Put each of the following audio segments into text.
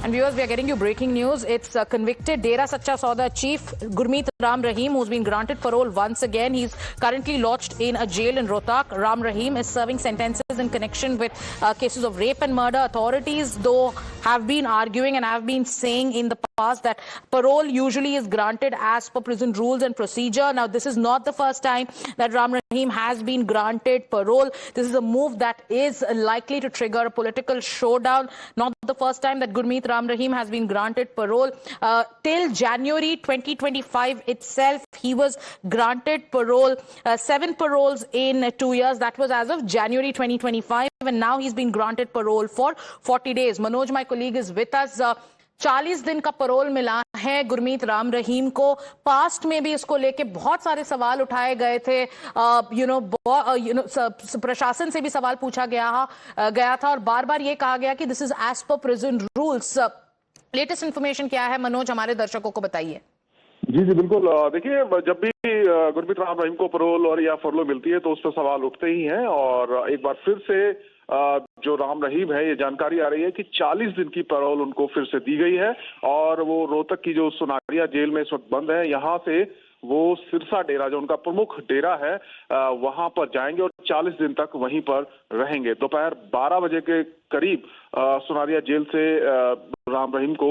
And viewers, we are getting you breaking news. It's convicted Dera Sacha Sauda chief Gurmeet Ram Rahim, who's been granted parole once again. He's currently lodged in a jail in Rohtak. Ram Rahim is serving sentences in connection with cases of rape and murder. Authorities, though, have been arguing and have been saying in the past that parole usually is granted as per prison rules and procedure. Now, this is not the first time that Ram Rahim has been granted parole. This is a move that is likely to trigger a political showdown. Not the first time that Gurmeet Ram Rahim has been granted parole. Till January 2025 itself, he was granted parole, 7 paroles in 2 years. That was as of January 2025. And now he's been granted parole for 40 days. Manoj, my colleague, is with us. 40 दिन का parole मिला है गुरमीत राम रहीम को। Past में भी इसको लेके बहुत सारे सवाल उठाए गए थे। प्रशासन से भी सवाल पूछा गया था और बार बार ये कहा गया कि this is as per prison rules. Latest information क्या है मनोज, हमारे दर्शकों को बताइए। जी बिल्कुल। देखिए, जब भी गुरमीत राम रहीम को परोल और या फरलो मिलती है तो उस पर सवाल उठते ही हैं और एक बार फिर से जो राम रहीम है, ये जानकारी आ रही है कि 40 दिन की पैरोल उनको फिर से दी गई है और वो रोहतक की जो सुनारिया जेल में इस वक्त बंद है, यहाँ से वो सिरसा डेरा, जो उनका प्रमुख डेरा है, वहां पर जाएंगे और 40 दिन तक वहीं पर रहेंगे। दोपहर 12 बजे के करीब सुनारिया जेल से राम रहीम को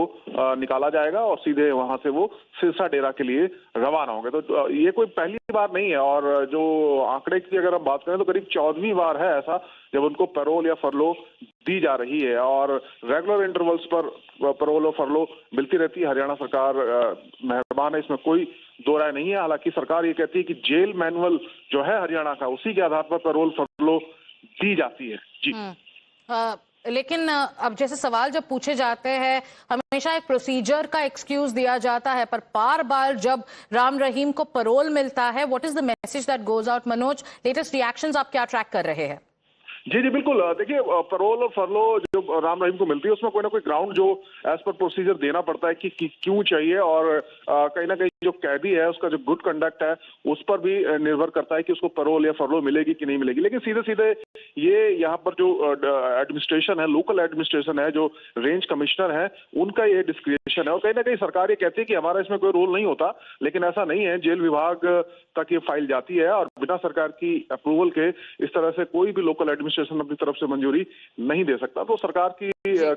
निकाला जाएगा और सीधे वहां से वो सिरसा डेरा के लिए रवाना होंगे। तो ये कोई पहली बार नहीं है और जो आंकड़े की अगर हम बात करें तो करीब 14वीं बार है ऐसा जब उनको पैरोल या फरलो दी जा रही है और रेगुलर इंटरवल्स पर पैरोल और फरलो मिलती रहती है। हरियाणा सरकार मेहरबान है, इसमें कोई दो राय नहीं है। हालांकि सरकार ये कहती है कि जेल मैनुअल जो है हरियाणा का, उसी के आधार पर पैरोल फरलो दी जाती है। जी लेकिन अब जैसे सवाल जब पूछे जाते हैं, हमेशा एक प्रोसीजर का एक्सक्यूज दिया जाता है, पर बार बार जब राम रहीम को पैरोल मिलता है, what is the message that goes out? Manoj, latest reactions आप क्या ट्रैक कर रहे हैं? जी बिल्कुल। देखिए, पैरोल और फरलो जो राम रहीम को मिलती है उसमें कोई ना कोई ग्राउंड जो एज पर प्रोसीजर देना पड़ता है कि क्यों चाहिए और कहीं ना कहीं जो कैदी है उसका जो गुड कंडक्ट है उस पर भी निर्भर करता है कि उसको पैरोल या फरलो मिलेगी कि नहीं मिलेगी। लेकिन सीधे सीधे ये यहाँ पर जो एडमिनिस्ट्रेशन है, लोकल एडमिनिस्ट्रेशन है, जो रेंज कमिश्नर है, उनका ये डिस्क्रिप्शन है और कहीं ना कहीं सरकार ये कहती है कि हमारा इसमें कोई रोल नहीं होता, लेकिन ऐसा नहीं है। जेल विभाग तक ये फाइल जाती है और बिना सरकार की अप्रूवल के इस तरह से कोई भी लोकल एडमिनिस्ट्रेशन अपनी तरफ से मंजूरी नहीं दे सकता। तो सरकार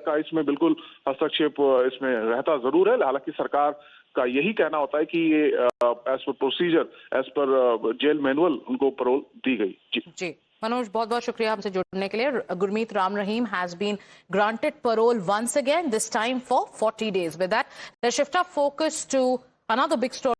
का इसमें बिल्कुल हस्तक्षेप इसमें रहता जरूर है। हालांकि सरकार का यही कहना होता है कि ये as per procedure, as per jail manual उनको पैरोल दी गई। जी मनोज, बहुत बहुत शुक्रिया हमसे जुड़ने के लिए। Gurmeet Ram Rahim has been granted parole once again, this time for 40 days. With that, let's shift our focus to another big story.